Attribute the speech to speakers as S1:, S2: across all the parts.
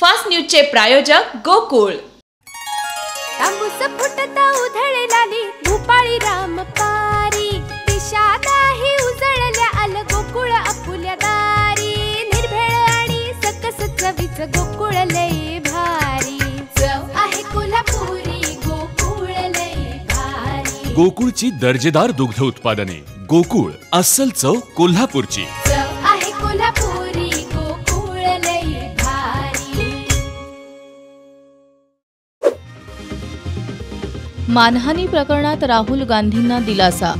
S1: Fast न्यूजचे प्रायोजक गोकुळ।
S2: तांबूस फुटता उधळलाली भूपाळी रामपारी, दिशादाही उजळल्या आल गोकुळ आपुल्या दारी। निर्भेळ आणि सकस चवीच गोकुळ लय भारी, चव आहे कोल्हापुरी गोकुळ लय भारी।
S3: गोकुळची दर्जेदार दुग्ध उत्पादने, गोकुळ अस्सल चव कोल्हापूरची।
S2: चव आहे कोल्हापुरी गोकुळ लय भारी।
S4: मानहानी प्रकरणात राहुल गांधींना दिलासा,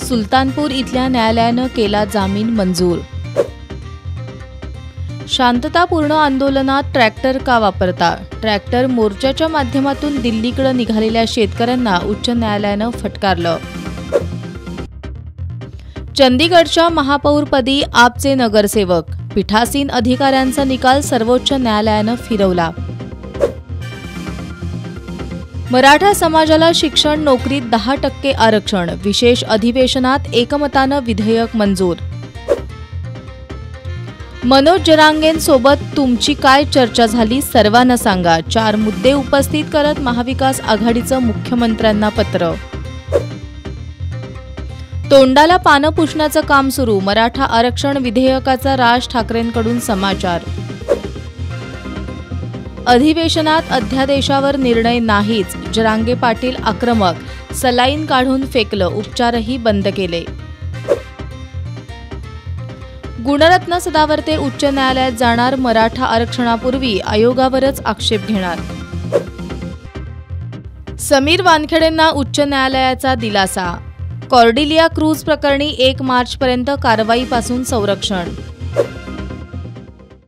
S4: सुलतानपूर इथल्या न्यायालयानं केला जामीन मंजूर। शांततापूर्ण आंदोलनात ट्रॅक्टर का वापरता? ट्रॅक्टर मोर्चाच्या माध्यमातून दिल्लीकडे निघालेल्या शेतकऱ्यांना उच्च न्यायालयानं फटकारलं। चंदीगडच्या महापौरपदी आपचे नगरसेवक, पीठासीन अधिकाऱ्यांचा निकाल सर्वोच्च न्यायालयानं फिरवला। मराठा समाजाला शिक्षण नोकरीत 10% आरक्षण, विशेष अधिवेशनात एकमतानं विधेयक मंजूर। मनोज जरांगेंसोबत तुमची काय चर्चा झाली सर्वांना सांगा, 4 मुद्दे उपस्थित करत महाविकास आघाडीचं मुख्यमंत्र्यांना पत्र। तोंडाला पानं पुसण्याचं काम सुरू, मराठा आरक्षण विधेयकाचा राज ठाकरेंकडून समाचार। अधिवेशनात अध्यादेशावर निर्णय नाहीच, जरांगे पाटील आक्रमक, सलाईन काढून फेकलं, उपचारही बंद केले। गुणरत्न सदावर्ते उच्च न्यायालयात जाणार, मराठा आरक्षणापूर्वी आयोगावरच आक्षेप घेणार। समीर वानखेडेंना उच्च न्यायालयाचा दिलासा, कॉर्डिलिया क्रूज प्रकरणी 1 मार्चपर्यंत कारवाईपासून संरक्षण।